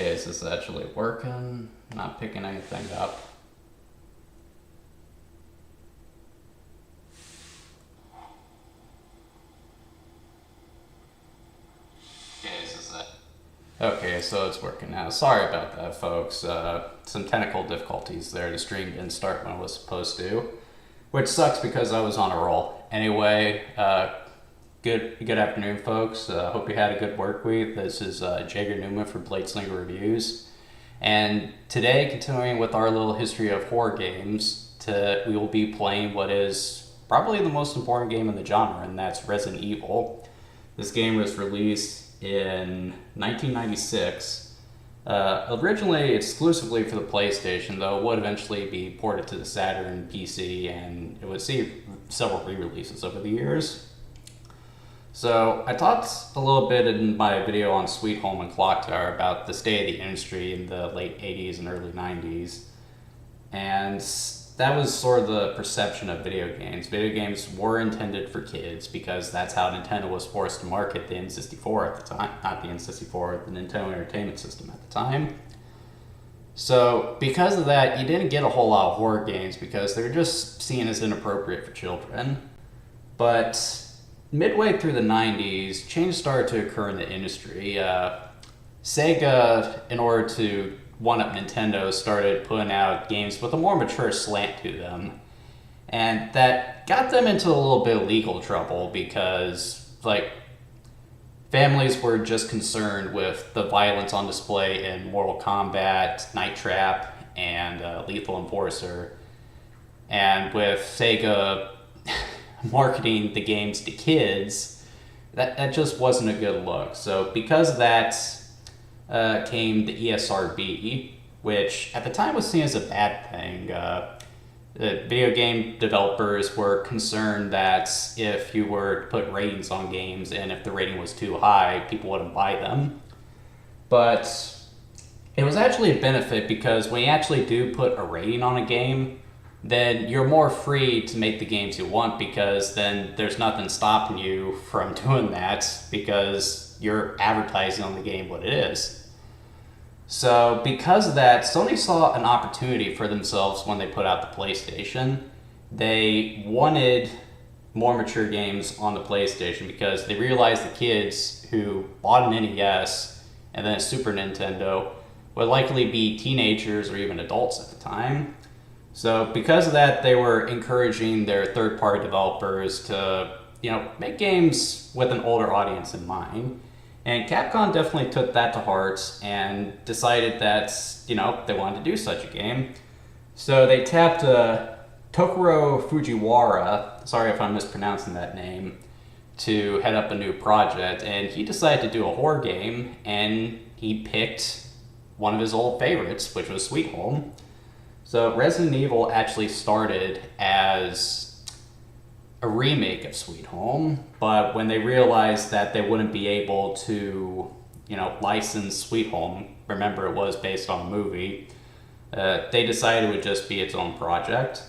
Okay, is this actually working? Not picking anything up. Okay, so it's working now. Sorry about that, folks. Some technical difficulties there. The stream didn't start when it was supposed to, which sucks because I was on a roll. Anyway, good afternoon, folks. Hope you had a good work week. This is Jager Newman for Bladeslinger Reviews. And today, continuing with our little history of horror games, we will be playing what is probably the most important game in the genre, and that's Resident Evil. This game was released in 1996, originally exclusively for the PlayStation, though it would eventually be ported to the Saturn, PC, and it would see several re-releases over the years. So I talked a little bit in my video on Sweet Home and Clock Tower about the state of the industry in the late 80s and early 90s, and that was sort of the perception of video games. Video games were intended for kids because that's how Nintendo was forced to market the N64 at the time. Not the N64, the Nintendo Entertainment System at the time. So because of that, you didn't get a whole lot of horror games because they were just seen as inappropriate for children. But midway through the 90s, change started to occur in the industry. Sega, in order to one-up Nintendo, started putting out games with a more mature slant to them. And that got them into a little bit of legal trouble because, families were just concerned with the violence on display in Mortal Kombat, Night Trap, and Lethal Enforcer. And with Sega marketing the games to kids, that just wasn't a good look. So because of that, came the ESRB, which at the time was seen as a bad thing. The video game developers were concerned that if you were to put ratings on games and if the rating was too high, people wouldn't buy them. But it was actually a benefit because when you actually do put a rating on a game, then you're more free to make the games you want because then there's nothing stopping you from doing that because you're advertising on the game what it is. So because of that, Sony saw an opportunity for themselves when they put out the PlayStation. They wanted more mature games on the PlayStation because they realized the kids who bought an NES and then a Super Nintendo would likely be teenagers or even adults at the time. So because of that, they were encouraging their third-party developers to, make games with an older audience in mind. And Capcom definitely took that to heart and decided that, they wanted to do such a game. So they tapped Tokuro Fujiwara, sorry if I'm mispronouncing that name, to head up a new project. And he decided to do a horror game, and he picked one of his old favorites, which was Sweet Home. So Resident Evil actually started as a remake of Sweet Home, but when they realized that they wouldn't be able to, license Sweet Home, remember it was based on a movie, they decided it would just be its own project.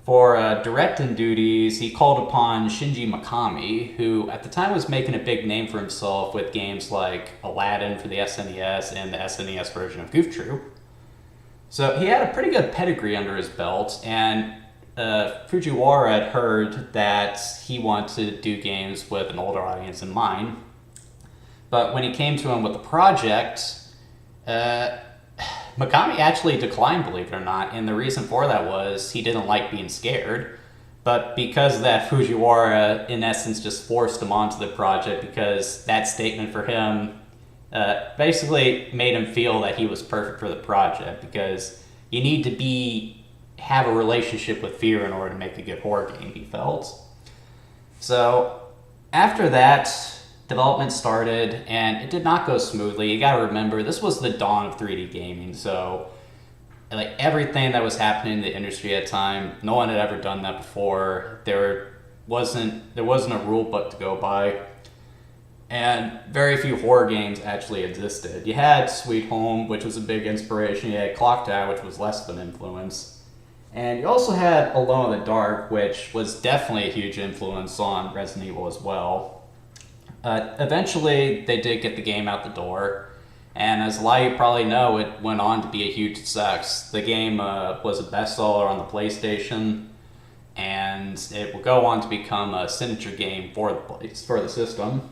For directing duties, he called upon Shinji Mikami, who at the time was making a big name for himself with games like Aladdin for the SNES and the SNES version of Goof Troop. So he had a pretty good pedigree under his belt, and Fujiwara had heard that he wanted to do games with an older audience in mind. But when he came to him with the project, Mikami actually declined, believe it or not, and the reason for that was he didn't like being scared. But because of that, Fujiwara, in essence, just forced him onto the project because that statement for him basically made him feel that he was perfect for the project, because you need to have a relationship with fear in order to make a good horror game, he felt. So after that, development started, and it did not go smoothly. You gotta remember, this was the dawn of 3D gaming, so everything that was happening in the industry at the time, no one had ever done that before. There wasn't a rule book to go by, and very few horror games actually existed. You had Sweet Home, which was a big inspiration. You had Clock Tower, which was less of an influence. And you also had Alone in the Dark, which was definitely a huge influence on Resident Evil as well. Eventually, they did get the game out the door, And as a lot of you probably know, it went on to be a huge success. The game was a bestseller on the PlayStation, and it will go on to become a signature game for the system.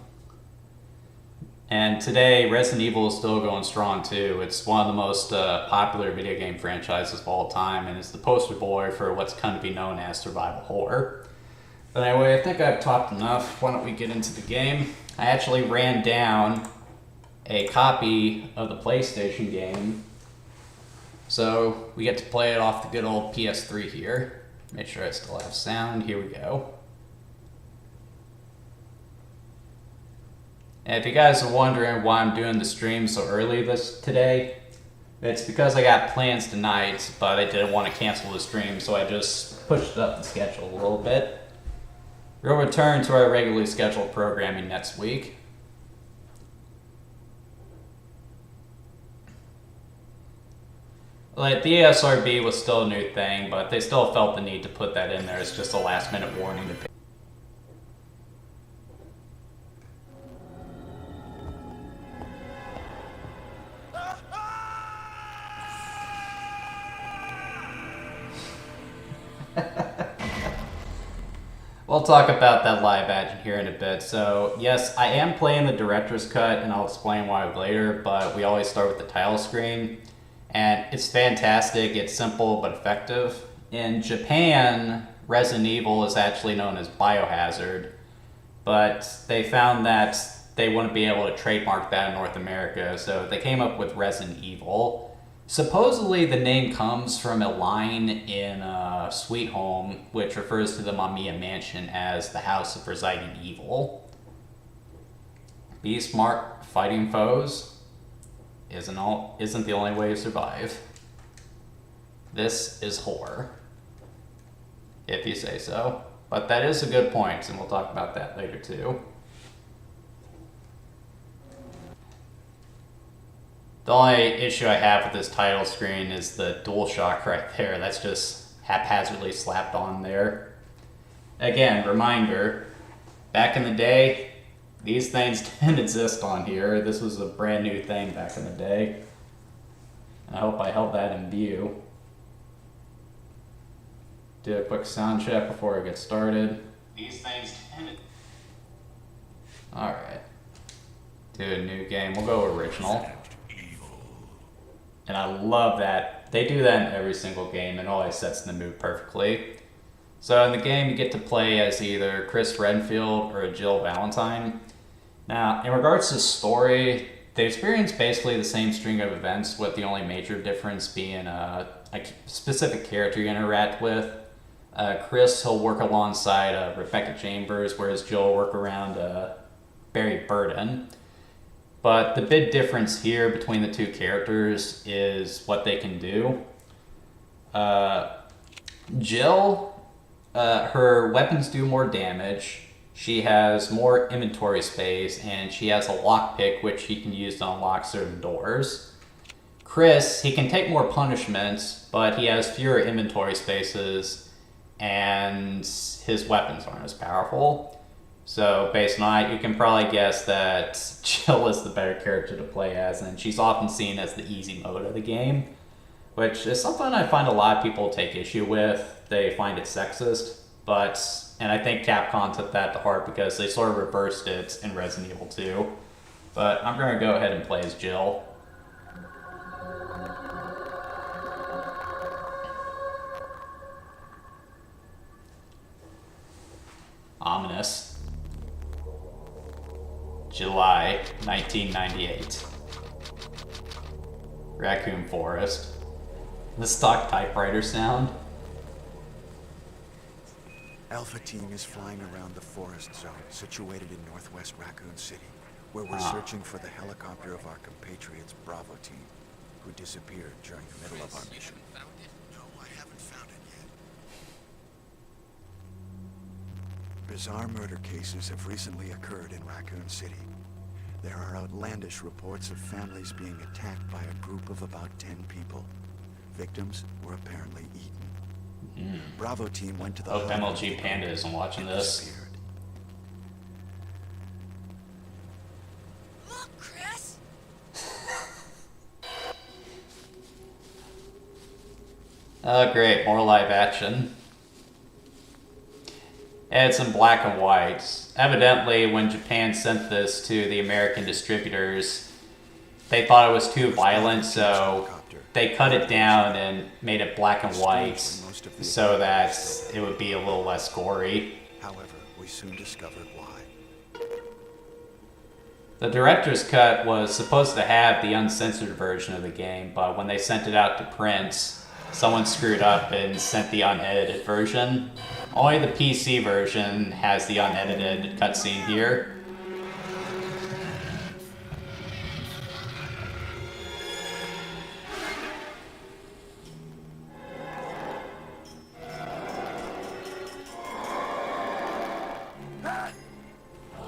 And today, Resident Evil is still going strong too. It's one of the most popular video game franchises of all time, and it's the poster boy for what's come to be known as survival horror. But anyway, I think I've talked enough. Why don't we get into the game? I actually ran down a copy of the PlayStation game, so we get to play it off the good old PS3 here. Make sure I still have sound. Here we go. And if you guys are wondering why I'm doing the stream so early today, it's because I got plans tonight, but I didn't want to cancel the stream, so I just pushed up the schedule a little bit. We'll return to our regularly scheduled programming next week. Like, the ESRB was still a new thing, but they still felt the need to put that in there as just a last minute warning to pay. We'll talk about that live action here in a bit. So, yes, I am playing the director's cut, and I'll explain why later, but we always start with the title screen. And it's fantastic, it's simple but effective. In Japan, Resident Evil is actually known as Biohazard, but they found that they wouldn't be able to trademark that in North America, so they came up with Resident Evil. Supposedly, the name comes from a line in Sweet Home, which refers to the Mamiya Mansion as the House of Residing Evil. Be smart, fighting foes isn't the only way to survive. This is horror, if you say so. But that is a good point, and we'll talk about that later too. The only issue I have with this title screen is the DualShock right there. That's just haphazardly slapped on there. Again, reminder, back in the day, these things didn't exist on here. This was a brand new thing back in the day. And I hope I held that in view. Do a quick sound check before I get started. These things didn't. Alright. Do a new game. We'll go original. And I love that. They do that in every single game and always sets the mood perfectly. So in the game, you get to play as either Chris Redfield or Jill Valentine. Now, in regards to story, they experience basically the same string of events, with the only major difference being a specific character you interact with. Chris, he'll work alongside Rebecca Chambers, whereas Jill will work around Barry Burden. But the big difference here between the two characters is what they can do. Jill, her weapons do more damage, she has more inventory space, and she has a lockpick which he can use to unlock certain doors. Chris, he can take more punishments, but he has fewer inventory spaces, and his weapons aren't as powerful. So based on that, you can probably guess that Jill is the better character to play as, and she's often seen as the easy mode of the game, which is something I find a lot of people take issue with. They find it sexist, and I think Capcom took that to heart because they sort of reversed it in Resident Evil 2. But I'm going to go ahead and play as Jill. Ominous. July 1998. Raccoon Forest. The stock typewriter sound. Alpha Team is flying around the forest zone situated in northwest Raccoon City, where we're searching for the helicopter of our compatriots Bravo Team, who disappeared during the middle of our mission. No, I haven't found it yet. Bizarre murder cases have recently occurred in Raccoon City. There are outlandish reports of families being attacked by a group of about 10 people. Victims were apparently eaten. Bravo Team went to the... Hope MLG Panda isn't watching this. Look, Chris! Oh, great, more live action. And it's in black and white. Evidently, when Japan sent this to the American distributors, they thought it was too violent, so they cut it down and made it black and white so that it would be a little less gory. However, we soon discovered why. The director's cut was supposed to have the uncensored version of the game, but when they sent it out to print, someone screwed up and sent the unedited version. Only the PC version has the unedited cutscene here.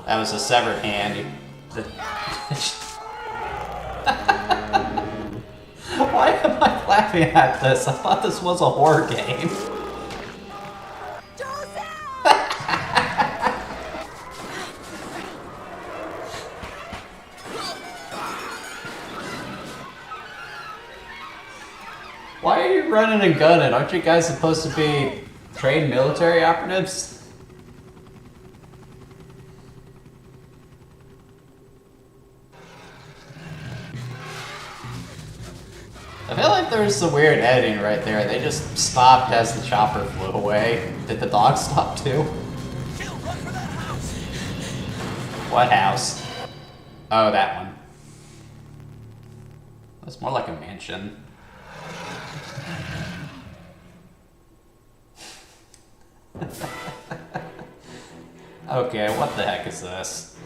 That was a severed hand. Why am I laughing at this? I thought this was a horror game. Why are you running and gunning? Aren't you guys supposed to be trained military operatives? I feel like there was some weird editing right there. They just stopped as the chopper flew away. Did the dog stop too? What house? Oh, that one. That's more like a mansion. Okay, what the heck is this?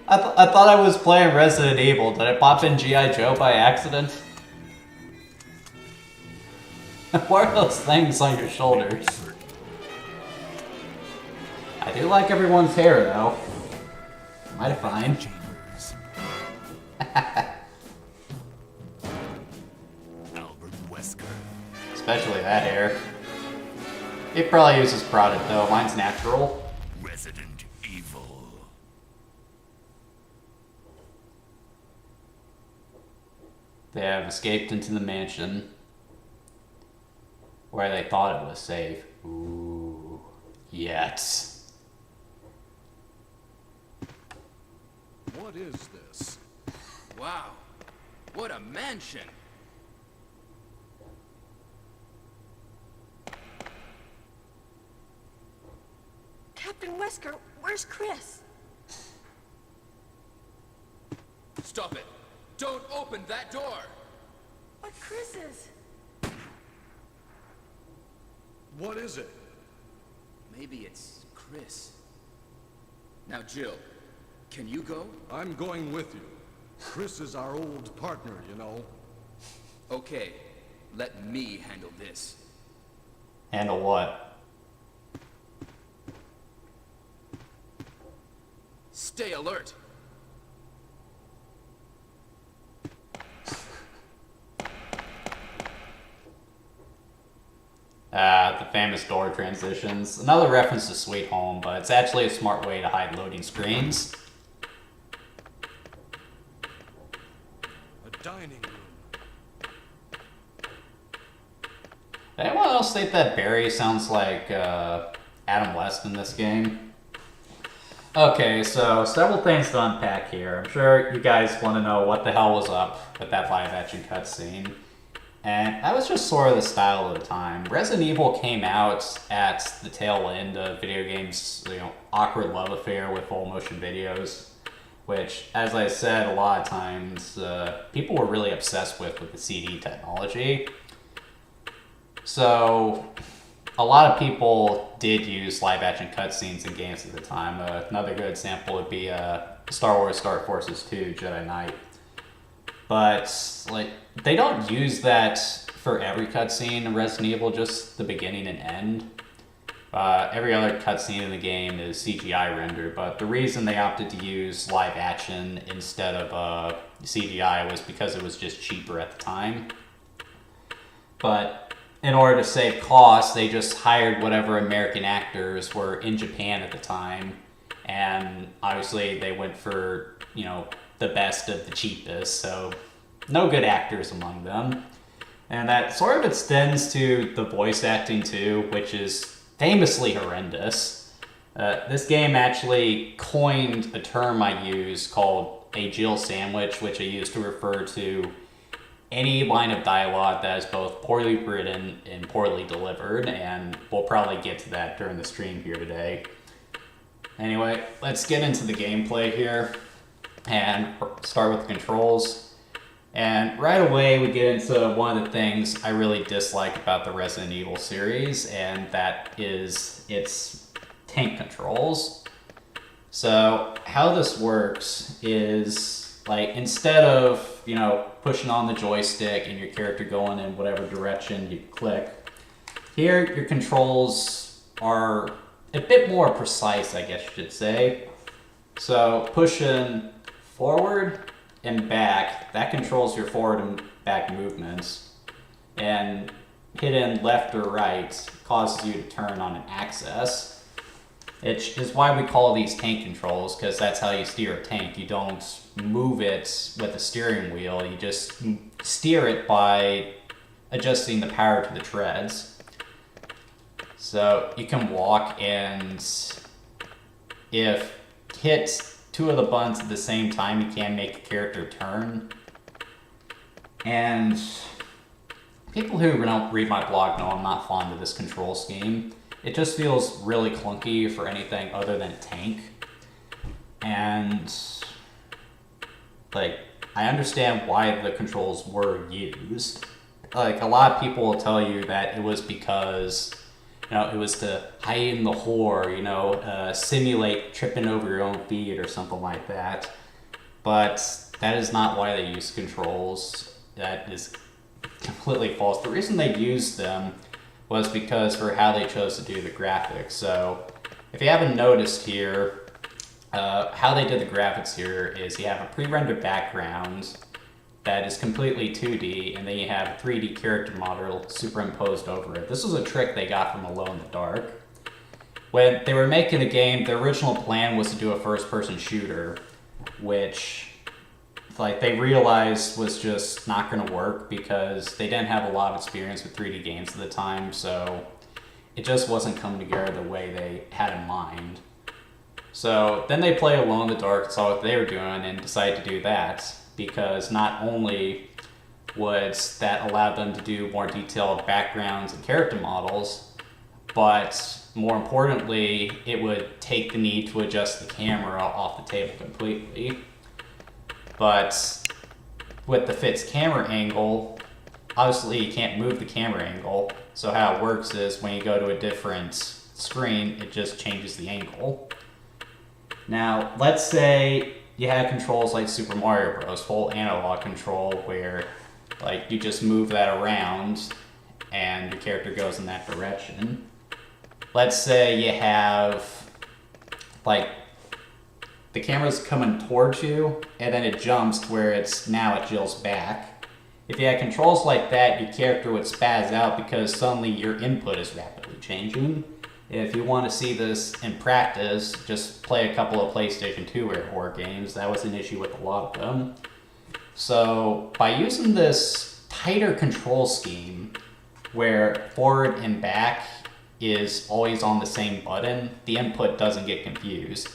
I thought I was playing Resident Evil. Did I pop in G.I. Joe by accident? What are those things on your shoulders? I do like everyone's hair, though. Mighty fine. Especially that hair. He probably uses product, though. Mine's natural. Resident Evil. They have escaped into the mansion where they thought it was safe. Ooh, yet. What is this? Wow, what a mansion! Captain Wesker, where's Chris? Stop it! Don't open that door! But Chris is... What is it? Maybe it's Chris. Now, Jill, can you go? I'm going with you. Chris is our old partner, you know. Okay, let me handle this. Handle what? Stay alert! The famous door transitions. Another reference to Sweet Home, but it's actually a smart way to hide loading screens. A dining room. Did anyone else think that Barry sounds like Adam West in this game? Okay, so several things to unpack here. I'm sure you guys want to know what the hell was up with that live action cutscene. And that was just sort of the style of the time. Resident Evil came out at the tail end of video games, awkward love affair with full motion videos, which, as I said, a lot of times people were really obsessed with the CD technology. So a lot of people did use live action cutscenes in games at the time. Another good example would be Star Wars Dark Forces 2 Jedi Knight. But they don't use that for every cutscene in Resident Evil, just the beginning and end. Every other cutscene in the game is CGI rendered, but the reason they opted to use live action instead of CGI was because it was just cheaper at the time. But in order to save costs, they just hired whatever American actors were in Japan at the time, and obviously they went for, the best of the cheapest, so no good actors among them. And that sort of extends to the voice acting too, which is famously horrendous. This game actually coined a term I use called a Jill sandwich, which I use to refer to any line of dialogue that is both poorly written and poorly delivered, and we'll probably get to that during the stream here today. Anyway, let's get into the gameplay here and start with the controls. And right away we get into one of the things I really dislike about the Resident Evil series, and that is its tank controls. So how this works is, like, instead of, you know, pushing on the joystick and your character going in whatever direction you click, here your controls are a bit more precise, I guess you should say. So pushing forward and back, that controls your forward and back movements. And hitting left or right causes you to turn on an axis. It is why we call these tank controls, because that's how you steer a tank. You don't move it with the steering wheel, you just steer it by adjusting the power to the treads. So you can walk, and if hit two of the buttons at the same time, you can make the character turn. And people who don't read my blog know I'm not fond of this control scheme. It just feels really clunky for anything other than tank. And, like, I understand why the controls were used. Like, a lot of people will tell you that it was because, you know, it was to heighten the horror, you know, simulate tripping over your own feet or something like that. But that is not why they use controls. That is completely false. The reason they used them was because for how they chose to do the graphics. So if you haven't noticed here, how they did the graphics here is you have a pre-rendered background that is completely 2D, and then you have a 3D character model superimposed over it. This was a trick they got from Alone in the Dark. When they were making the game, the original plan was to do a first-person shooter, which, like, they realized was just not going to work because they didn't have a lot of experience with 3D games at the time, so it just wasn't coming together the way they had in mind. So then they played Alone in the Dark, saw what they were doing, and decided to do that, because not only would that allow them to do more detailed backgrounds and character models, but more importantly, it would take the need to adjust the camera off the table completely. But with the fixed camera angle, obviously you can't move the camera angle. So how it works is when you go to a different screen, it just changes the angle. Now, let's say you had controls like Super Mario Bros. Full analog control, where, like, you just move that around and your character goes in that direction. Let's say you have, like, the camera's coming towards you, and then it jumps to where it's now at Jill's back. If you had controls like that, your character would spaz out because suddenly your input is rapidly changing. If you want to see this in practice, just play a couple of PlayStation 2 era horror games. That was an issue with a lot of them. So by using this tighter control scheme, where forward and back is always on the same button, the input doesn't get confused.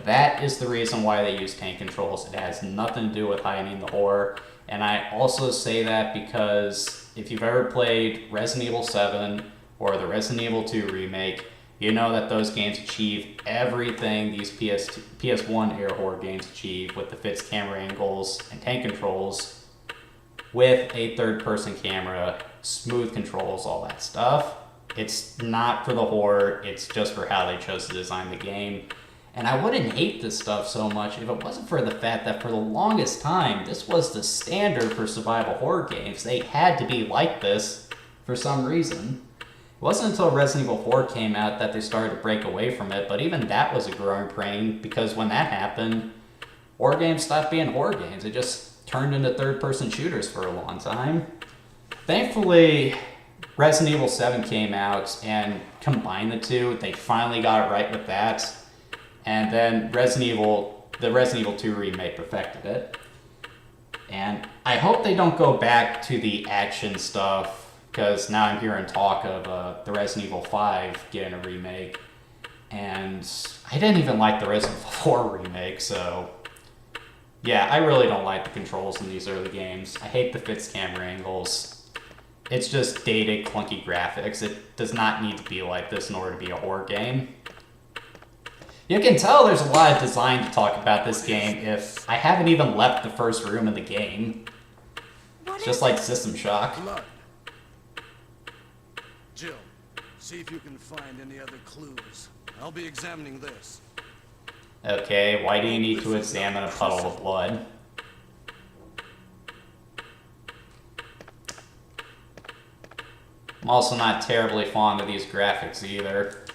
That is the reason why they use tank controls. It has nothing to do with heightening the horror. And I also say that because if you've ever played Resident Evil 7 or the Resident Evil 2 remake, you know that those games achieve everything these PS1 era horror games achieve with the fixed camera angles and tank controls with a third-person camera, smooth controls, all that stuff. It's not for the horror, it's just for how they chose to design the game. And I wouldn't hate this stuff so much if it wasn't for the fact that for the longest time, this was the standard for survival horror games. They had to be like this for some reason. It wasn't until Resident Evil 4 came out that they started to break away from it, but even that was a growing pain, because when that happened, horror games stopped being horror games. It just turned into third-person shooters for a long time. Thankfully, Resident Evil 7 came out and combined the two. They finally got it right with that. And then the Resident Evil 2 remake perfected it. And I hope they don't go back to the action stuff, because now I'm hearing talk of the Resident Evil 5 getting a remake. And I didn't even like the Resident Evil 4 remake, so... Yeah, I really don't like the controls in these early games. I hate the fixed camera angles. It's just dated, clunky graphics. It does not need to be like this in order to be a horror game. You can tell there's a lot of design to talk about this game if I haven't even left the first room of the game. It's just like System Shock. Blood. Jill, see if you can find any other clues. I'll be examining this. Okay, why do you need to examine a puddle of blood? I'm also not terribly fond of these graphics either.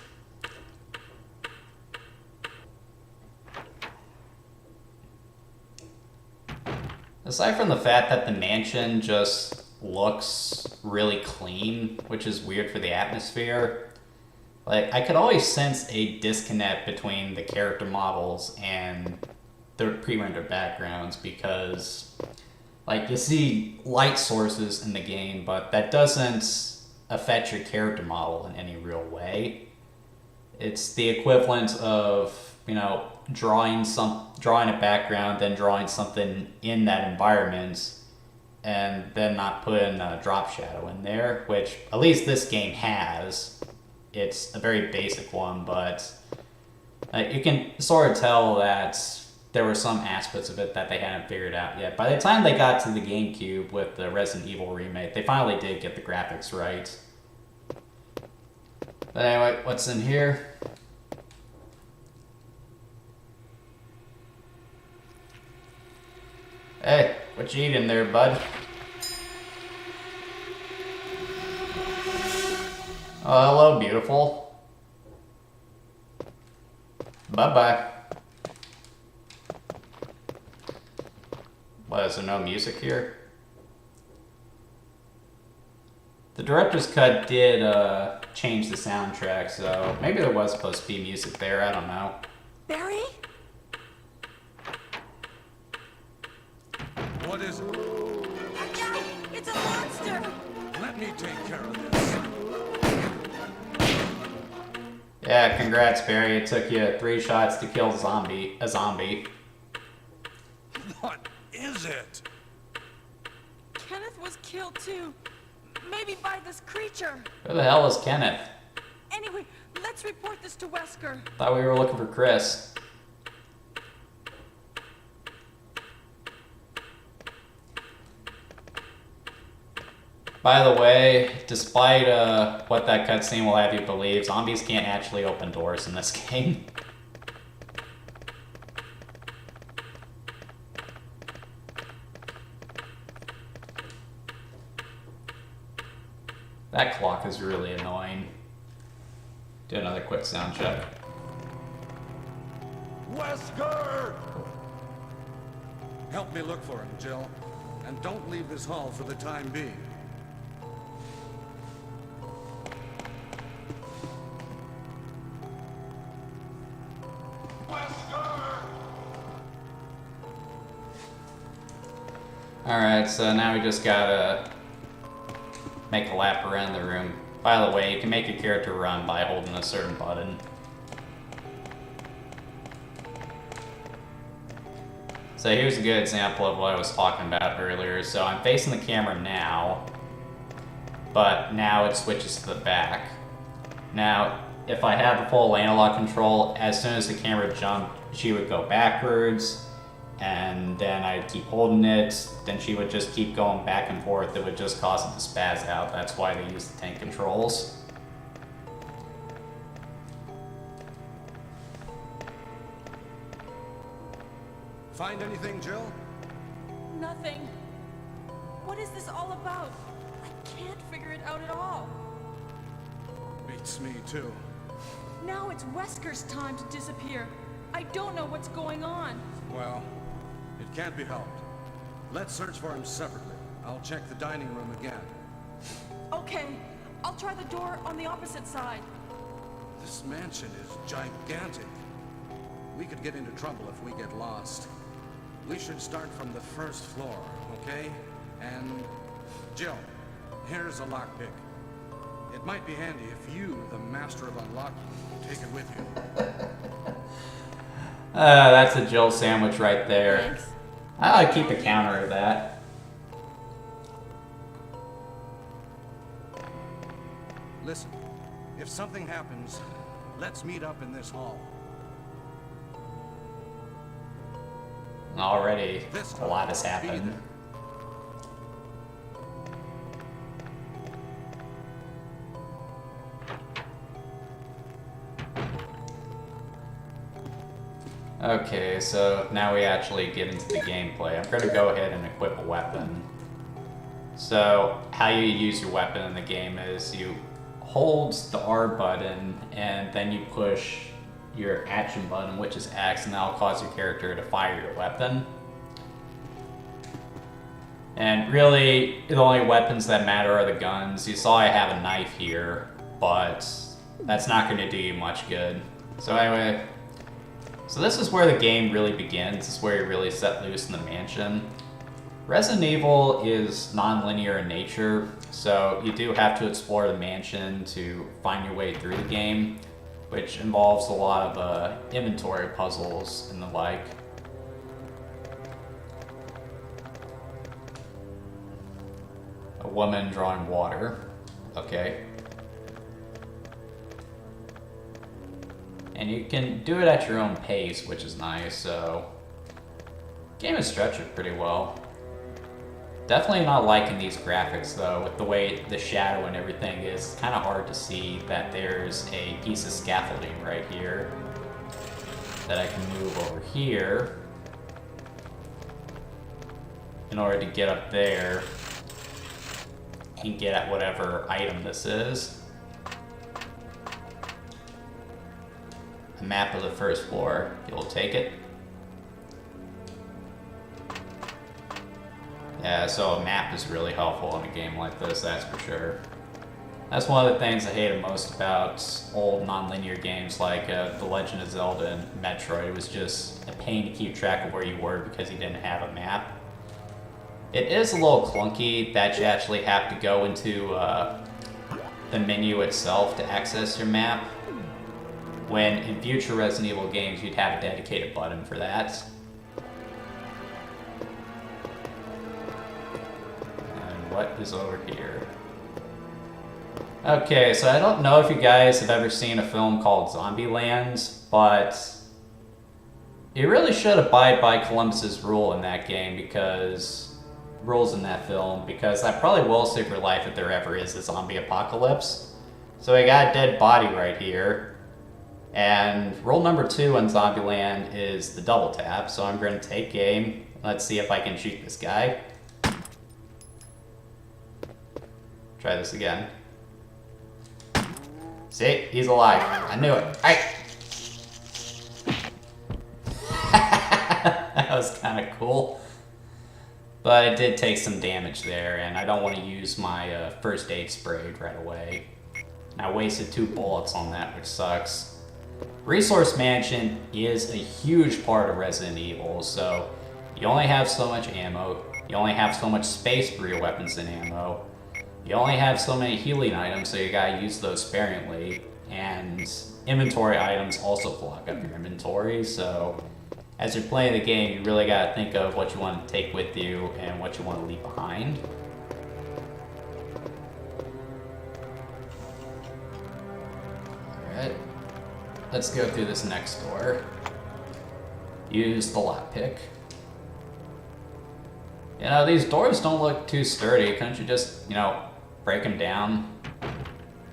Aside from the fact that the mansion just looks really clean, which is weird for the atmosphere, like, I could always sense a disconnect between the character models and the pre-rendered backgrounds because, like, you see light sources in the game, but that doesn't affect your character model in any real way. It's the equivalent of, you know, drawing a background, then drawing something in that environment, and then not putting a drop shadow in there, which at least this game has. It's a very basic one, but you can sort of tell that there were some aspects of it that they hadn't figured out yet. By the time they got to the GameCube with the Resident Evil remake, they finally did get the graphics right. But anyway, what's in here? Hey, what you eating there, bud? Oh, hello, beautiful. Bye-bye. What, is there no music here? The director's cut did change the soundtrack, so maybe there was supposed to be music there, I don't know. Barry? What is it? Barry, it's a monster! Let me take care of this. Yeah, congrats, Barry. It took you 3 shots to kill a zombie. What is it? Kenneth was killed too. Maybe by this creature. Who the hell is Kenneth? Anyway, let's report this to Wesker. Thought we were looking for Chris. By the way, despite what that cutscene will have you believe, zombies can't actually open doors in this game. That clock is really annoying. Do another quick sound check. Wesker! Help me look for him, Jill. And don't leave this hall for the time being. Alright, so now we just gotta make a lap around the room. By the way, you can make your character run by holding a certain button. So here's a good example of what I was talking about earlier. So I'm facing the camera now, but now it switches to the back. Now, if I had the full analog control, as soon as the camera jumped, she would go backwards, and then I'd keep holding it, then she would just keep going back and forth. It would just cause it to spaz out. That's why they use the tank controls. Find anything, Jill? Nothing. What is this all about? I can't figure it out at all. Beats me, too. Now it's Wesker's time to disappear. I don't know what's going on. Well, it can't be helped. Let's search for him separately. I'll check the dining room again. Okay, I'll try the door on the opposite side. This mansion is gigantic. We could get into trouble if we get lost. We should start from the first floor, okay? And Jill, here's a lockpick. It might be handy if you, the master of unlocking, take it with you. That's a Jill sandwich right there. Thanks. I like to keep a counter of that. Listen, if something happens, let's meet up in this hall. Already, This a lot has time, be happened. there. Okay, so now we actually get into the gameplay. I'm going to go ahead and equip a weapon. So, how you use your weapon in the game is you hold the R button and then you push your action button, which is X, and that'll cause your character to fire your weapon. And really, the only weapons that matter are the guns. You saw I have a knife here, but that's not going to do you much good. So anyway, so this is where the game really begins. This is where you really set loose in the mansion. Resident Evil is non-linear in nature, so you do have to explore the mansion to find your way through the game, which involves a lot of inventory puzzles and the like. A woman drawing water. Okay. And you can do it at your own pace, which is nice, so... Game is structured pretty well. Definitely not liking these graphics though, with the way the shadow and everything is. It's kind of hard to see that there's a piece of scaffolding right here that I can move over here in order to get up there and get at whatever item this is. A map of the first floor. You'll take it. Yeah, so a map is really helpful in a game like this, that's for sure. That's one of the things I hated most about old non-linear games like The Legend of Zelda and Metroid. It was just a pain to keep track of where you were because you didn't have a map. It is a little clunky that you actually have to go into the menu itself to access your map, when in future Resident Evil games you'd have a dedicated button for that. What is over here? Okay, so I don't know if you guys have ever seen a film called Zombieland, but you really should abide by Columbus's rule in that game, because rules in that film, because that probably will save your life if there ever is a zombie apocalypse. So I got a dead body right here, and rule number 2 in Zombieland is the double tap. So I'm going to take aim. Let's see if I can shoot this guy. Try this again. See? He's alive. I knew it. Hey! That was kind of cool. But it did take some damage there, and I don't want to use my first aid spray right away. And I wasted 2 bullets on that, which sucks. Resource management is a huge part of Resident Evil, so you only have so much ammo, you only have so much space for your weapons and ammo. You only have so many healing items, so you gotta use those sparingly. And inventory items also clog up your inventory, so as you're playing the game, you really gotta think of what you want to take with you and what you want to leave behind. Alright, let's go through this next door. Use the lockpick. You know, these doors don't look too sturdy. Couldn't you just, you know, break them down?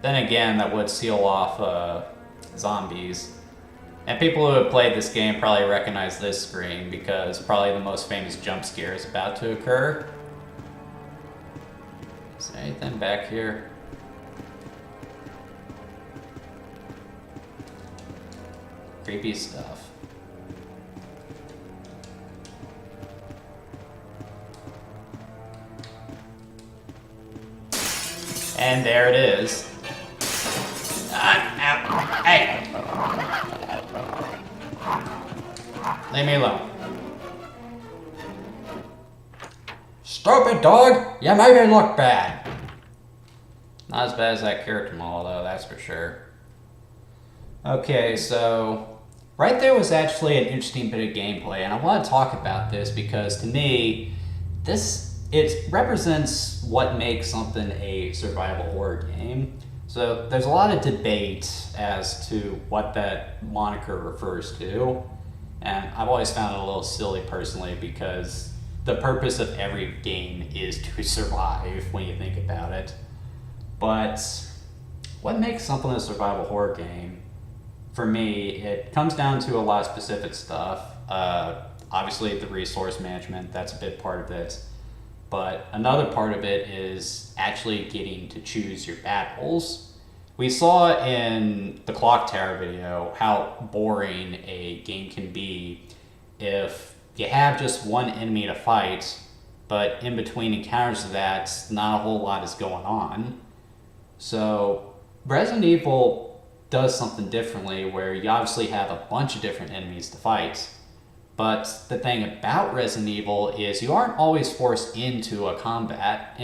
Then again, that would seal off zombies. And people who have played this game probably recognize this screen because probably the most famous jump scare is about to occur. Is there anything back here? Creepy stuff. And there it is. Hey! Leave me alone. Stupid dog! You made me look bad. Not as bad as that character model, though, that's for sure. Okay, so right there was actually an interesting bit of gameplay, and I want to talk about this because to me, it represents what makes something a survival horror game. So there's a lot of debate as to what that moniker refers to, and I've always found it a little silly personally because the purpose of every game is to survive when you think about it. But what makes something a survival horror game? For me, it comes down to a lot of specific stuff. Obviously, the resource management, that's a big part of it. But another part of it is actually getting to choose your battles. We saw in the Clock Tower video how boring a game can be if you have just one enemy to fight, but in between encounters of that, not a whole lot is going on. So Resident Evil does something differently where you obviously have a bunch of different enemies to fight. But the thing about Resident Evil is you aren't always forced into combat.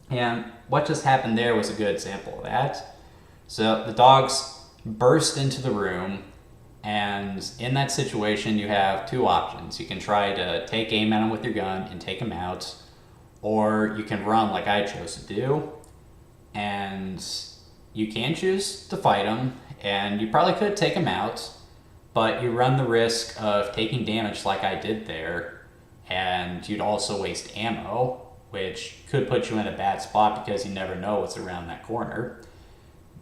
And what just happened there was a good example of that. So the dogs burst into the room, and in that situation you have two options. You can try to take aim at them with your gun and take them out, or you can run like I chose to do. And you can choose to fight them, and you probably could take them out, but you run the risk of taking damage like I did there, and you'd also waste ammo, which could put you in a bad spot because you never know what's around that corner.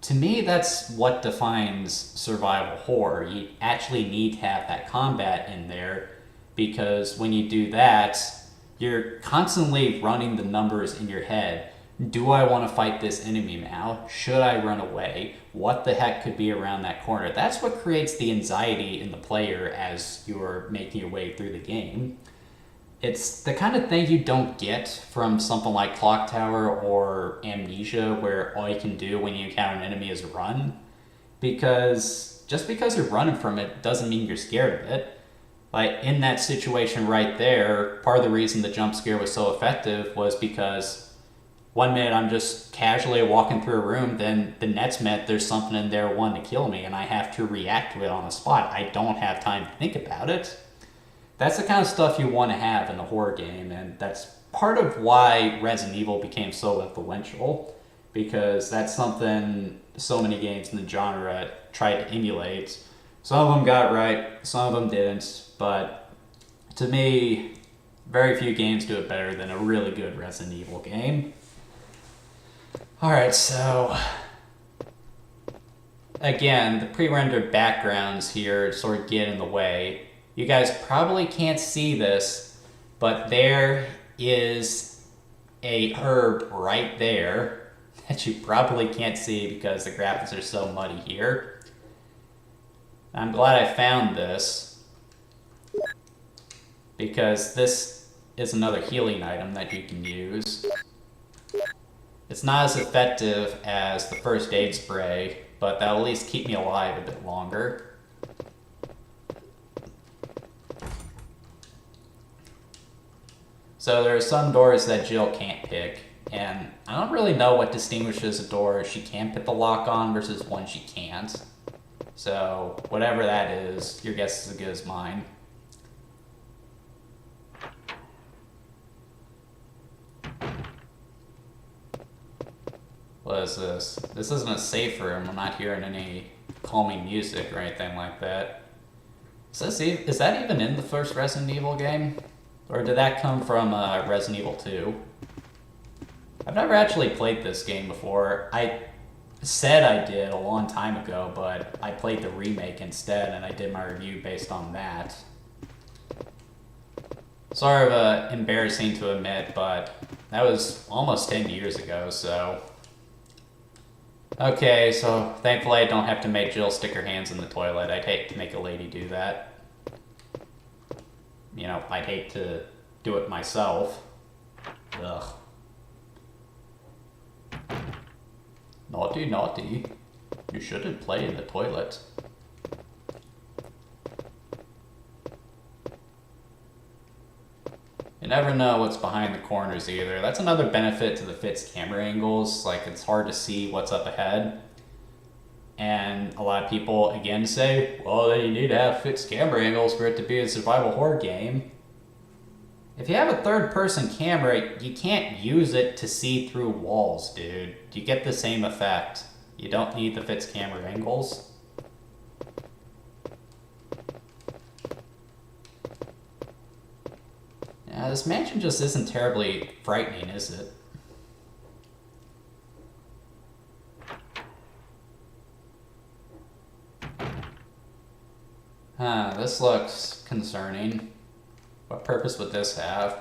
To me, that's what defines survival horror. You actually need to have that combat in there, because when you do that, you're constantly running the numbers in your head. Do I want to fight this enemy now? Should I run away? What the heck could be around that corner? That's what creates the anxiety in the player as you're making your way through the game. It's the kind of thing you don't get from something like Clock Tower or Amnesia, where all you can do when you encounter an enemy is run. Because just because you're running from it doesn't mean you're scared of it. Like, in that situation right there, part of the reason the jump scare was so effective was because one minute I'm just casually walking through a room, then the next minute there's something in there wanting to kill me, and I have to react to it on the spot. I don't have time to think about it. That's the kind of stuff you want to have in a horror game, and that's part of why Resident Evil became so influential, because that's something so many games in the genre tried to emulate. Some of them got it right, some of them didn't, but to me, very few games do it better than a really good Resident Evil game. Alright, so again, the pre-rendered backgrounds here sort of get in the way. You guys probably can't see this, but there is a herb right there that you probably can't see because the graphics are so muddy here. I'm glad I found this, because this is another healing item that you can use. It's not as effective as the first aid spray, but that'll at least keep me alive a bit longer. So there are some doors that Jill can't pick, and I don't really know what distinguishes a door she can put the lock on versus one she can't. So whatever that is, your guess is as good as mine. What is this? This isn't a safe room. I'm not hearing any calming music or anything like that. Is that even in the first Resident Evil game? Or did that come from Resident Evil 2? I've never actually played this game before. I said I did a long time ago, but I played the remake instead, and I did my review based on that. Sort of embarrassing to admit, but that was almost 10 years ago, so... Okay, so thankfully I don't have to make Jill stick her hands in the toilet. I'd hate to make a lady do that. You know, I'd hate to do it myself. Ugh. Naughty, naughty. You shouldn't play in the toilet. You never know what's behind the corners either. That's another benefit to the fixed camera angles. Like, it's hard to see what's up ahead. And a lot of people, again, say, well, then you need to have fixed camera angles for it to be a survival horror game. If you have a third-person camera, you can't use it to see through walls, dude. You get the same effect. You don't need the fixed camera angles. Yeah, this mansion just isn't terribly frightening, is it? Huh, this looks concerning. What purpose would this have?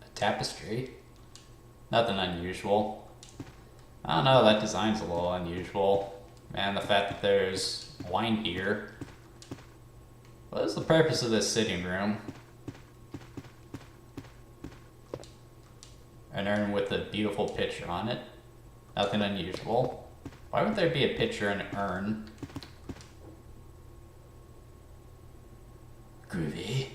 A tapestry? Nothing unusual. I don't know, that design's a little unusual. And the fact that there's wine here. What is the purpose of this sitting room? An urn with a beautiful picture on it. Nothing unusual. Why would there be a picture in an urn? Groovy.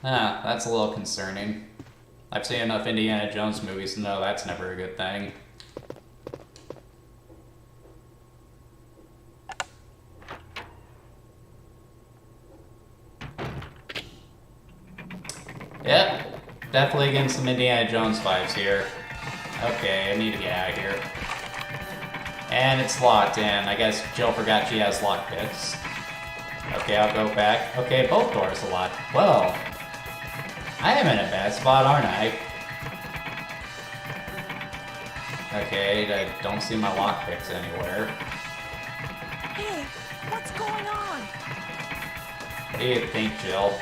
Ah, that's a little concerning. I've seen enough Indiana Jones movies to know that's never a good thing. Yep, definitely getting some Indiana Jones vibes here. Okay, I need to get out of here. And it's locked in. I guess Jill forgot she has lockpicks. Okay, I'll go back. Okay, both doors are locked. Well, I am in a bad spot, aren't I? Okay, I don't see my lockpicks anywhere. Hey, what's going on? What do you think, Jill?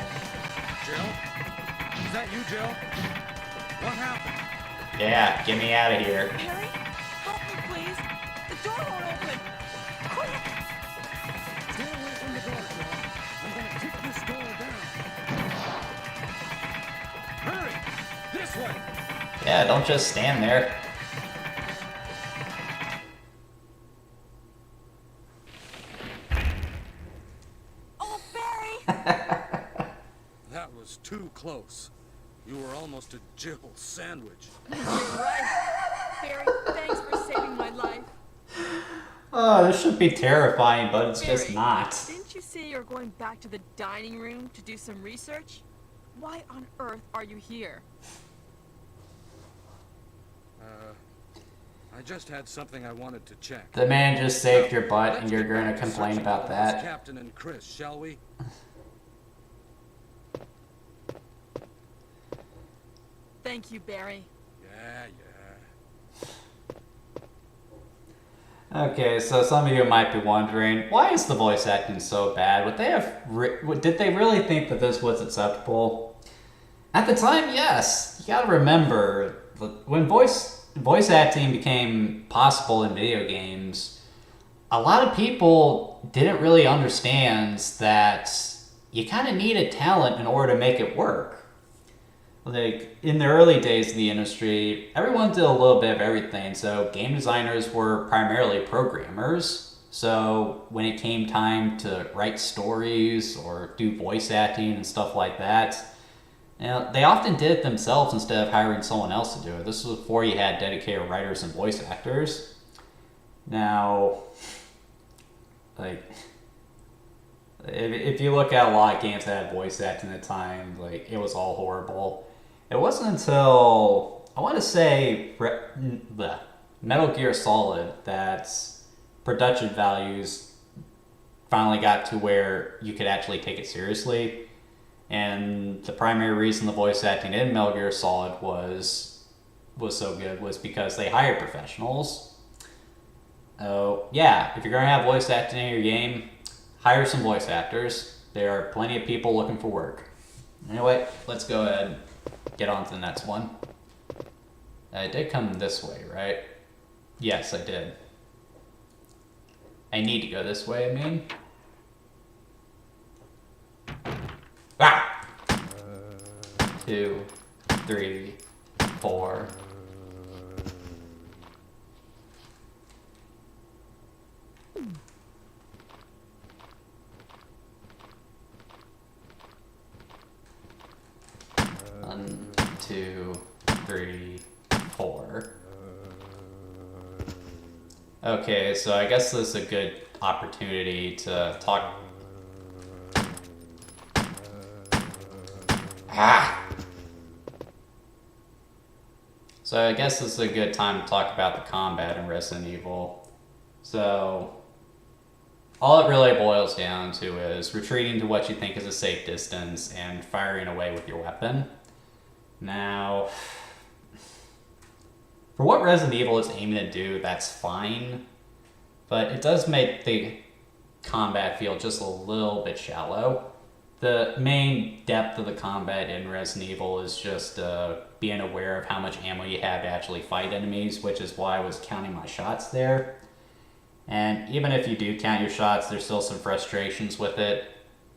Jill? Is that you, Jill? What happened? Yeah, get me out of here. Harry, help me, please. The door won't open. Quick! Stay away from the door, Jill. I'm gonna kick this door down. Hurry! This way! Yeah, don't just stand there. Oh, Barry! That was too close. You were almost a Jill sandwich. You're right. Barry, thanks for saving my life. Oh, this should be terrifying, but it's just Barry, not. Didn't you say you're going back to the dining room to do some research? Why on earth are you here? I just had something I wanted to check. The man just saved your butt, and Let's you're get going back to to complain searching about all this that. Captain and Chris, shall we? Thank you, Barry. Yeah. Okay, so some of you might be wondering, why is the voice acting so bad? Did they really think that this was acceptable? At the time, yes. You gotta remember, when voice acting became possible in video games, a lot of people didn't really understand that you kind of needed talent in order to make it work. Like, in the early days of the industry, everyone did a little bit of everything. So game designers were primarily programmers. So when it came time to write stories or do voice acting and stuff like that, you know, they often did it themselves instead of hiring someone else to do it. This was before you had dedicated writers and voice actors. Now, like, if you look at a lot of games that had voice acting at the time, like, it was all horrible. It wasn't until, I want to say, Metal Gear Solid that production values finally got to where you could actually take it seriously. And the primary reason the voice acting in Metal Gear Solid was so good was because they hired professionals. Oh, yeah, if you're going to have voice acting in your game, hire some voice actors. There are plenty of people looking for work. Anyway, let's go ahead and get on to the next one. I did come this way, right? Yes, I did. I need to go this way, I mean. Ah! 2, 3, 4. One, 2, 3, 4. Okay, so I guess this is a good opportunity to talk. Ah! So I guess this is a good time to talk about the combat in Resident Evil. So, all it really boils down to is retreating to what you think is a safe distance and firing away with your weapon. Now, for what Resident Evil is aiming to do, that's fine, but it does make the combat feel just a little bit shallow. The main depth of the combat in Resident Evil is just being aware of how much ammo you have to actually fight enemies, which is why I was counting my shots there. And even if you do count your shots, there's still some frustrations with it,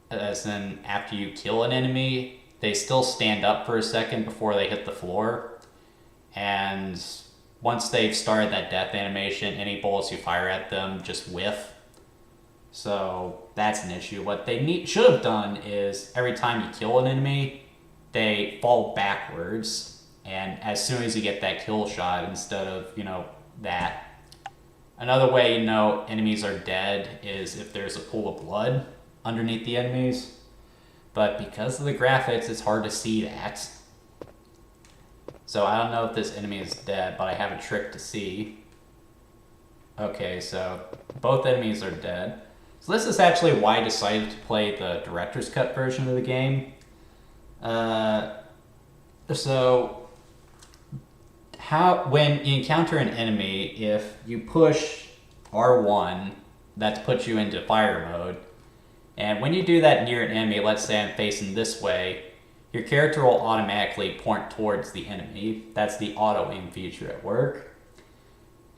as in after you kill an enemy, they still stand up for a second before they hit the floor, and once they've started that death animation, any bullets you fire at them just whiff. So that's an issue. What they should have done is every time you kill an enemy, they fall backwards, and as soon as you get that kill shot, instead of, that. Another way you know enemies are dead is if there's a pool of blood underneath the enemies. But because of the graphics, it's hard to see that. So I don't know if this enemy is dead, but I have a trick to see. Okay, so both enemies are dead. So this is actually why I decided to play the director's cut version of the game. When you encounter an enemy, if you push R1, that puts you into fire mode. And when you do that near an enemy, let's say I'm facing this way, your character will automatically point towards the enemy. That's the auto aim feature at work.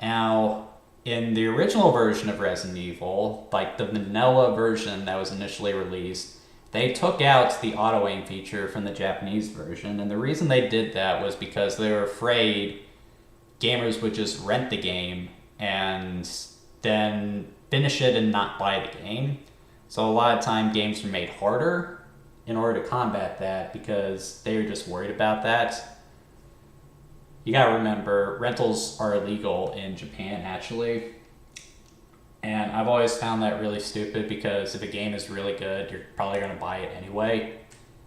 Now, in the original version of Resident Evil, like the vanilla version that was initially released, they took out the auto aim feature from the Japanese version, and the reason they did that was because they were afraid gamers would just rent the game and then finish it and not buy the game. So a lot of time games were made harder in order to combat that because they were just worried about that. You gotta remember, rentals are illegal in Japan actually. And I've always found that really stupid because if a game is really good, you're probably gonna buy it anyway.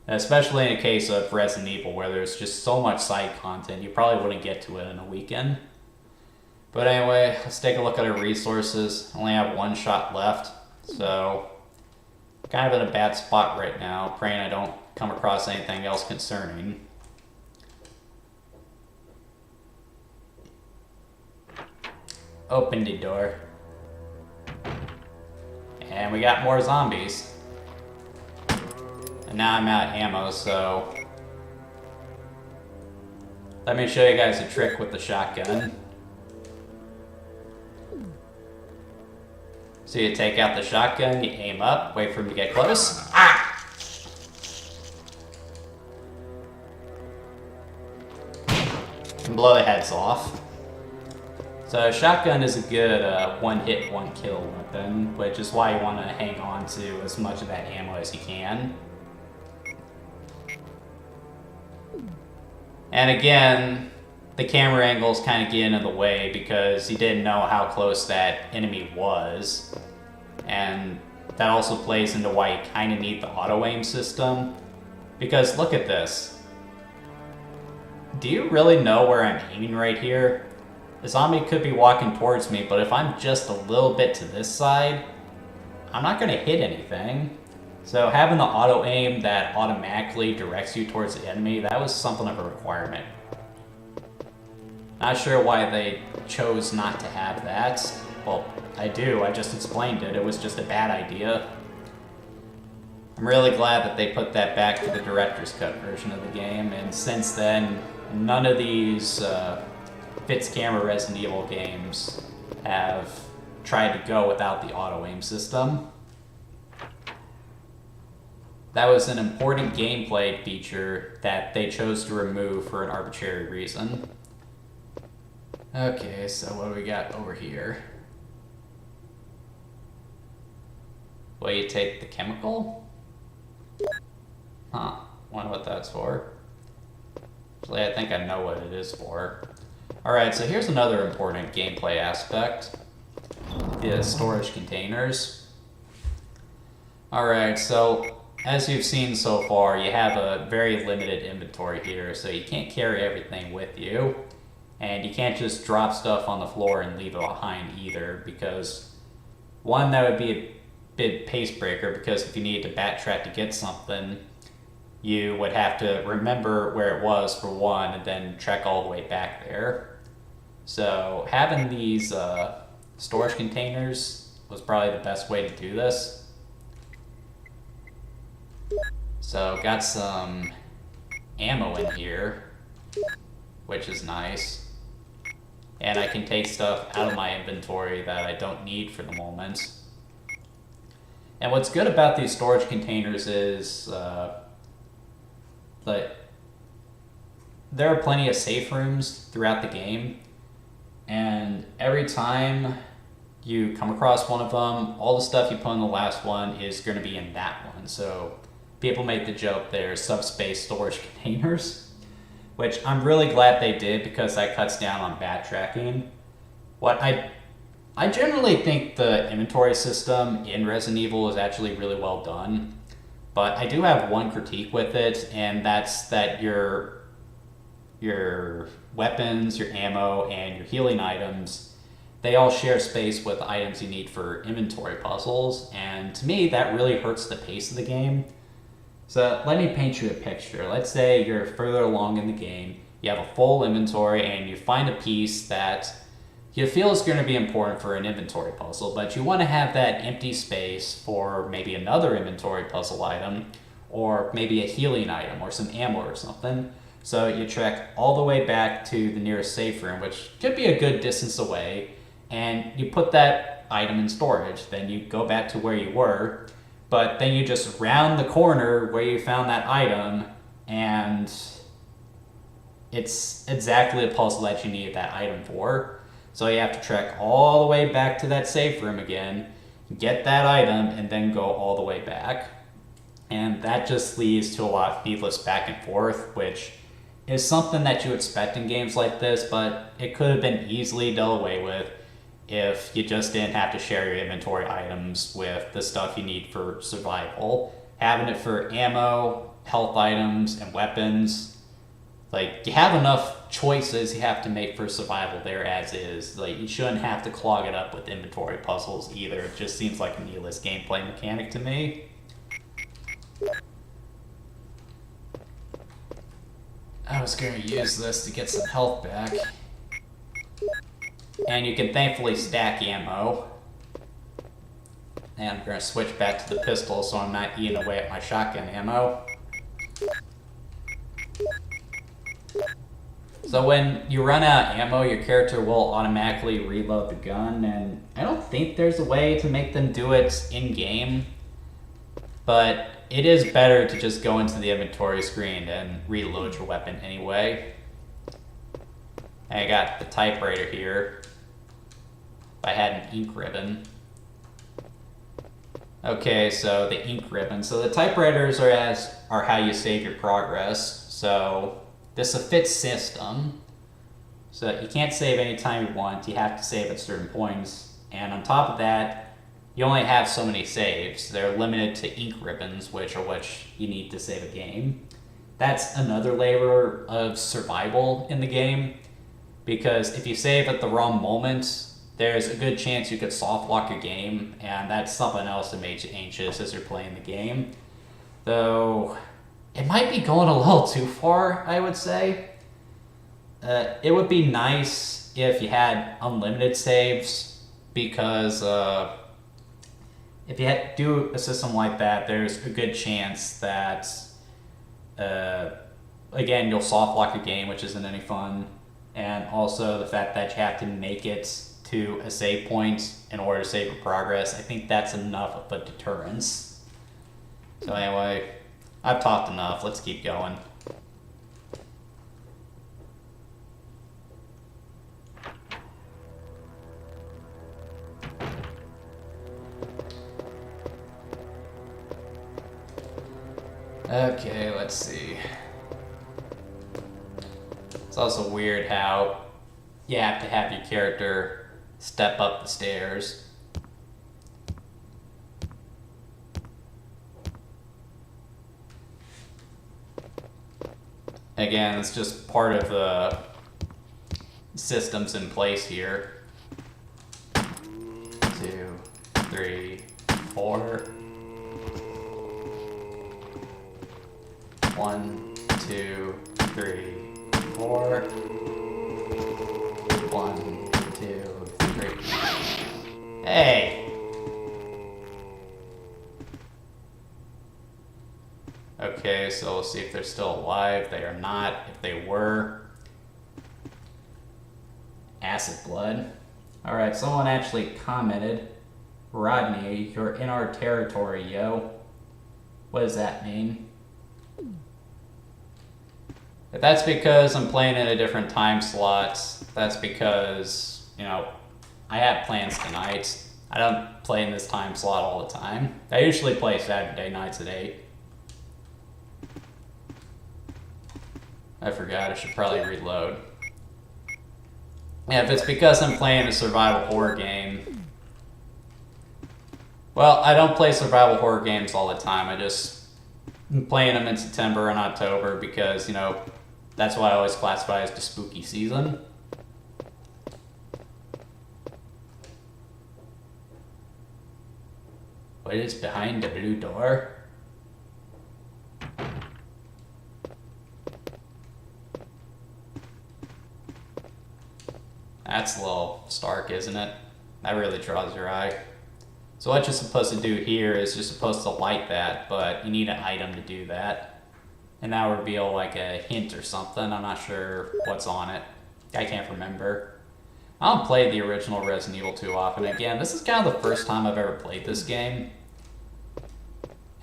Especially in a case of Resident Evil where there's just so much side content, you probably wouldn't get to it in a weekend. But anyway, let's take a look at our resources. I only have one shot left, so kind of in a bad spot right now, praying I don't come across anything else concerning. Open the door. And we got more zombies. And now I'm out of ammo, so let me show you guys a trick with the shotgun. So you take out the shotgun, you aim up, wait for him to get close. Ah! And blow the heads off. So shotgun is a good one hit, one kill weapon, which is why you want to hang on to as much of that ammo as you can. And again, the camera angles kind of get in the way because you didn't know how close that enemy was. And that also plays into why you kind of need the auto aim system. Because look at this. Do you really know where I'm aiming right here? The zombie could be walking towards me, but if I'm just a little bit to this side, I'm not going to hit anything. So having the auto aim that automatically directs you towards the enemy, that was something of a requirement. Not sure why they chose not to have that. Well, I do, I just explained it. It was just a bad idea. I'm really glad that they put that back to the director's cut version of the game, and since then, none of these Fits Camera Resident Evil games have tried to go without the auto aim system. That was an important gameplay feature that they chose to remove for an arbitrary reason. Okay, so what do we got over here? Will you take the chemical? Huh, wonder what that's for. Actually, I think I know what it is for. Alright, so here's another important gameplay aspect. The storage containers. Alright, so as you've seen so far, you have a very limited inventory here, so you can't carry everything with you. And you can't just drop stuff on the floor and leave it behind either, because one, that would be a big pace breaker, because if you needed to backtrack to get something, you would have to remember where it was for one, and then trek all the way back there. So having these storage containers was probably the best way to do this. So got some ammo in here, which is nice. And I can take stuff out of my inventory that I don't need for the moment. And what's good about these storage containers is that there are plenty of safe rooms throughout the game. And every time you come across one of them, all the stuff you put in the last one is going to be in that one. So people make the joke they're subspace storage containers, which I'm really glad they did, because that cuts down on backtracking. What I generally think the inventory system in Resident Evil is actually really well done, but I do have one critique with it, and that's that your weapons, your ammo, and your healing items, they all share space with the items you need for inventory puzzles, and to me that really hurts the pace of the game. So let me paint you a picture. Let's say you're further along in the game, you have a full inventory, and you find a piece that you feel is going to be important for an inventory puzzle, but you want to have that empty space for maybe another inventory puzzle item, or maybe a healing item, or some ammo or something. So you trek all the way back to the nearest safe room, which could be a good distance away, and you put that item in storage. Then you go back to where you were, but then you just round the corner where you found that item, and it's exactly the puzzle that you needed that item for. So you have to trek all the way back to that safe room again, get that item, and then go all the way back. And that just leads to a lot of needless back and forth, which is something that you expect in games like this, but it could have been easily done away with if you just didn't have to share your inventory items with the stuff you need for survival. Having it for ammo, health items, and weapons, like, you have enough choices you have to make for survival there as is. Like, you shouldn't have to clog it up with inventory puzzles either. It just seems like a needless gameplay mechanic to me. I was going to use this to get some health back. And you can thankfully stack ammo. And I'm going to switch back to the pistol so I'm not eating away at my shotgun ammo. So when you run out of ammo, your character will automatically reload the gun, and I don't think there's a way to make them do it in-game, but it is better to just go into the inventory screen and reload your weapon anyway. I got the typewriter here. I had an ink ribbon. Okay, so the ink ribbon. So the typewriters are how you save your progress. So this is a fixed system. So you can't save anytime you want. You have to save at certain points. And on top of that, you only have so many saves. They're limited to ink ribbons, which are what you need to save a game. That's another layer of survival in the game, because if you save at the wrong moment, there's a good chance you could soft lock your game, and that's something else that makes you anxious as you're playing the game. Though, it might be going a little too far, I would say. It would be nice if you had unlimited saves, because if you do a system like that, there's a good chance that, again, you'll soft lock your game, which isn't any fun, and also the fact that you have to make it to a save point in order to save your progress. I think that's enough of a deterrence. So anyway, I've talked enough. Let's keep going. Okay, let's see. It's also weird how you have to have your character step up the stairs. Again, it's just part of the systems in place here. 2, 3, 4. 1, 2, 3, 4. 1, 2, 3. Hey! Okay, so we'll see if they're still alive. They are not. If they were, acid blood. Alright, someone actually commented, Rodney, you're in our territory, yo. What does that mean? If that's because I'm playing in a different time slots, that's because, you know, I have plans tonight. I don't play in this time slot all the time. I usually play Saturday nights at 8. I forgot, I should probably reload. Yeah, if it's because I'm playing a survival horror game. Well, I don't play survival horror games all the time. I'm playing them in September and October because, you know, that's what I always classify as the spooky season. What is behind the blue door? That's a little stark, isn't it? That really draws your eye. So what you're supposed to do here is you're supposed to light that, but you need an item to do that. And that will reveal like a hint or something. I'm not sure what's on it. I can't remember. I don't play the original Resident Evil too often. Again, this is kind of the first time I've ever played this game.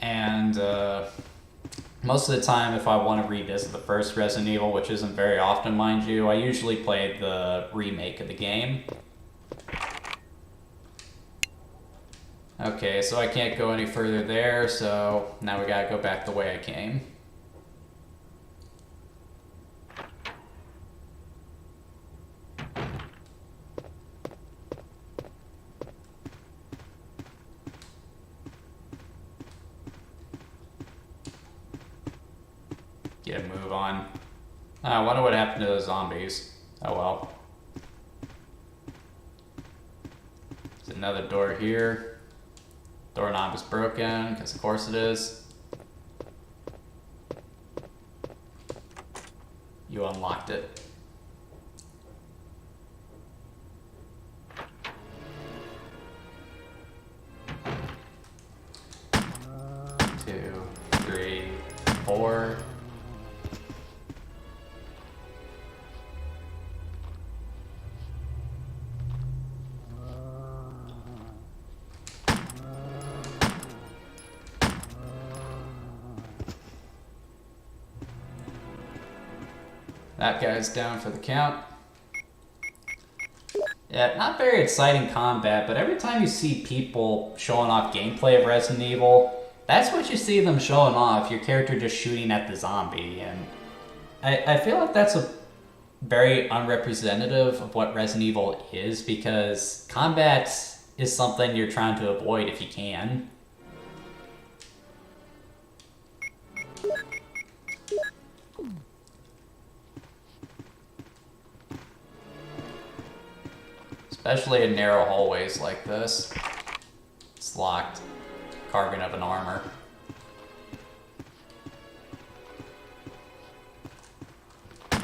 And most of the time, if I want to revisit the first Resident Evil, which isn't very often, mind you, I usually play the remake of the game. Okay, so I can't go any further there, so now we gotta go back the way I came. Get a move on. I wonder what happened to those zombies. Oh well. There's another door here. Doorknob is broken, because of course it is. You unlocked it. Two, 3, 4. That guy's down for the count. Yeah, not very exciting combat, but every time you see people showing off gameplay of Resident Evil, that's what you see them showing off, your character just shooting at the zombie. And I feel like that's a very unrepresentative of what Resident Evil is, because combat is something you're trying to avoid if you can. Especially in narrow hallways like this. It's locked. Carving of an armor.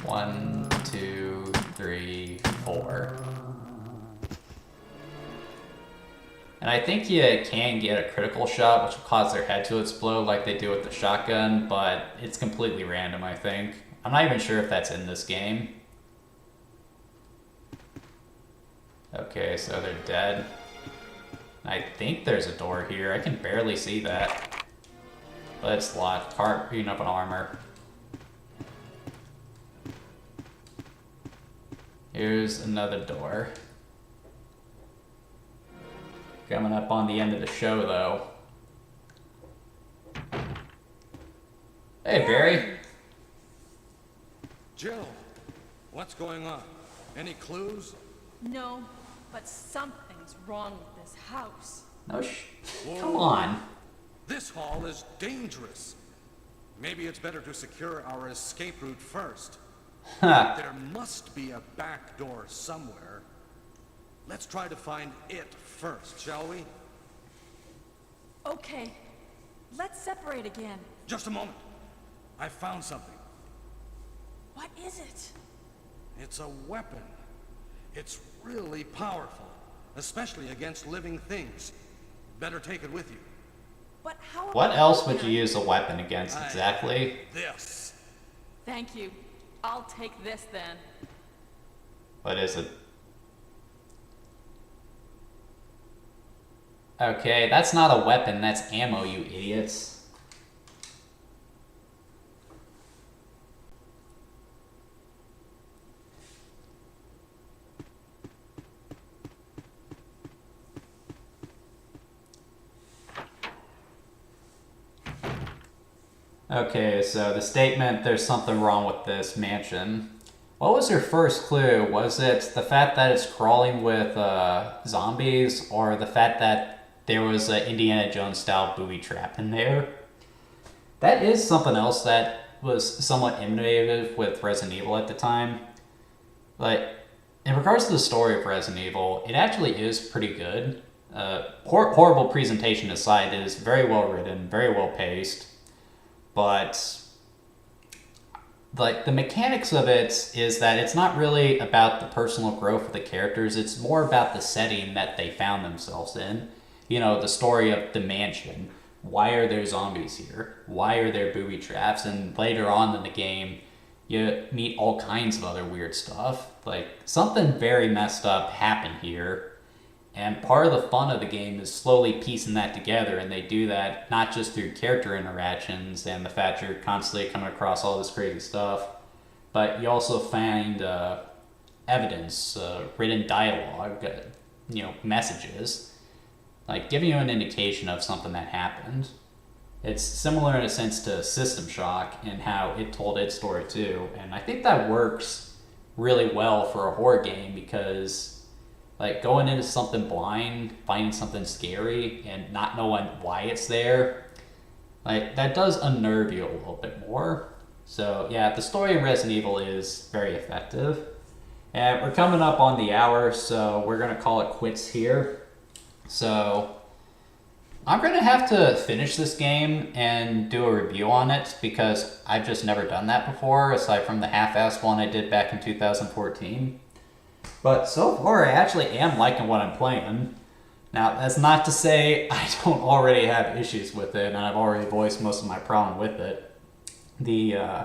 One, 2, 3, 4. And I think you can get a critical shot, which will cause their head to explode like they do with the shotgun, but it's completely random, I think. I'm not even sure if that's in this game. Okay, so they're dead. I think there's a door here. I can barely see that. But it's locked. Cart beating up an armor. Here's another door. Coming up on the end of the show, though. Hey, Barry. Jill, what's going on? Any clues? No, but something's wrong with this house. No Come on. This hall is dangerous. Maybe it's better to secure our escape route first. There must be a back door somewhere. Let's try to find it first, shall we? Okay, let's separate again. Just a moment. I found something. What is it? It's a weapon. It's really powerful, especially against living things. Better take it with you. But how? What else would you use a weapon against exactly? This. Thank you. I'll take this then. What is it? Okay, that's not a weapon, that's ammo, you idiots. Okay, so the statement, there's something wrong with this mansion. What was your first clue? Was it the fact that it's crawling with zombies, or the fact that there was an Indiana Jones style booby trap in there? That is something else that was somewhat innovative with Resident Evil at the time. Like, in regards to the story of Resident Evil, it actually is pretty good. Horrible presentation aside, it is very well written, very well paced. But like the mechanics of it is that it's not really about the personal growth of the characters, it's more about the setting that they found themselves in. You know, the story of the mansion. Why are there zombies here? Why are there booby traps? And later on in the game, you meet all kinds of other weird stuff. Like, something very messed up happened here. And part of the fun of the game is slowly piecing that together, and they do that not just through character interactions and the fact you're constantly coming across all this crazy stuff, but you also find evidence, written dialogue, messages, like giving you an indication of something that happened. It's similar in a sense to System Shock and how it told its story too, and I think that works really well for a horror game because like going into something blind, finding something scary, and not knowing why it's there, like that does unnerve you a little bit more. So yeah, the story in Resident Evil is very effective. And we're coming up on the hour, so we're gonna call it quits here. So I'm gonna have to finish this game and do a review on it because I've just never done that before, aside from the half-assed one I did back in 2014. But so far, I actually am liking what I'm playing. Now, that's not to say I don't already have issues with it, and I've already voiced most of my problem with it. The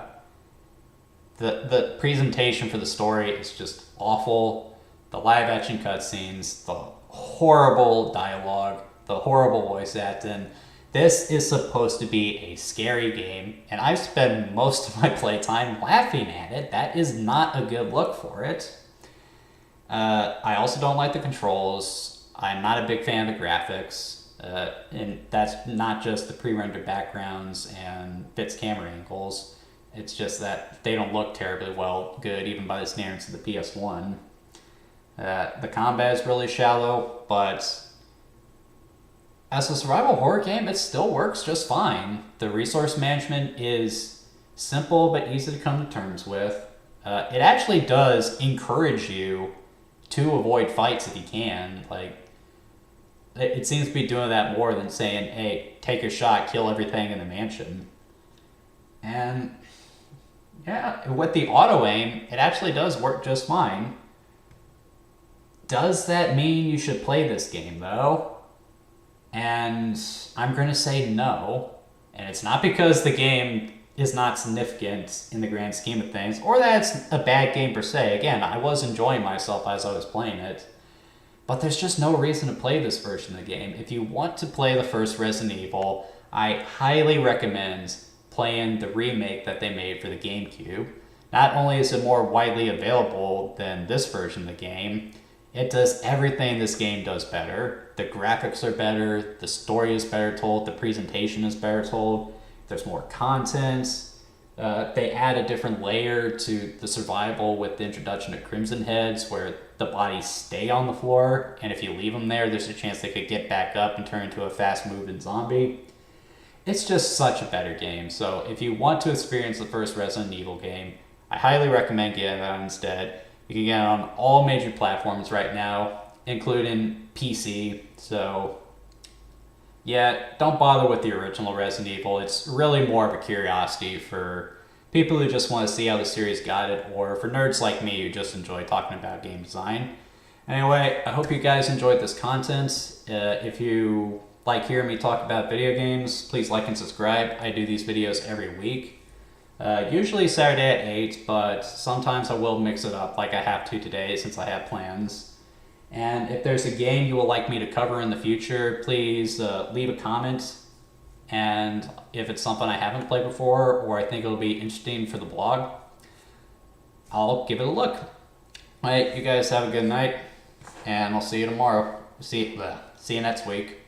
presentation for the story is just awful. The live-action cutscenes, the horrible dialogue, the horrible voice acting. This is supposed to be a scary game, and I've spent most of my playtime laughing at it. That is not a good look for it. I also don't like the controls. I'm not a big fan of the graphics. And that's not just the pre-rendered backgrounds and fixed camera angles. It's just that they don't look terribly good, even by the standards of the PS1. The combat is really shallow, but as a survival horror game, it still works just fine. The resource management is simple but easy to come to terms with. It actually does encourage you to avoid fights if you can. Like, it seems to be doing that more than saying, hey, take your shot, kill everything in the mansion. And yeah, with the auto aim, it actually does work just fine. Does that mean you should play this game though? And I'm going to say no. And it's not because the game is not significant in the grand scheme of things, or that it's a bad game per se. Again, I was enjoying myself as I was playing it, but there's just no reason to play this version of the game. If you want to play the first Resident Evil, I highly recommend playing the remake that they made for the GameCube. Not only is it more widely available than this version of the game, it does everything this game does better. The graphics are better, the story is better told, the presentation is better told, there's more content. They add a different layer to the survival with the introduction of Crimson Heads, where the bodies stay on the floor, and if you leave them there, there's a chance they could get back up and turn into a fast-moving zombie. It's just such a better game, so if you want to experience the first Resident Evil game, I highly recommend getting that instead. You can get it on all major platforms right now, including PC, so yeah, don't bother with the original Resident Evil. It's really more of a curiosity for people who just want to see how the series got it, or for nerds like me who just enjoy talking about game design. Anyway, I hope you guys enjoyed this content. If you like hearing me talk about video games, please like and subscribe. I do these videos every week. Usually Saturday at 8, but sometimes I will mix it up like I have to today since I have plans. And if there's a game you would like me to cover in the future, please leave a comment. And if it's something I haven't played before or I think it'll be interesting for the blog, I'll give it a look. Alright, you guys have a good night, and I'll see you tomorrow. See you next week.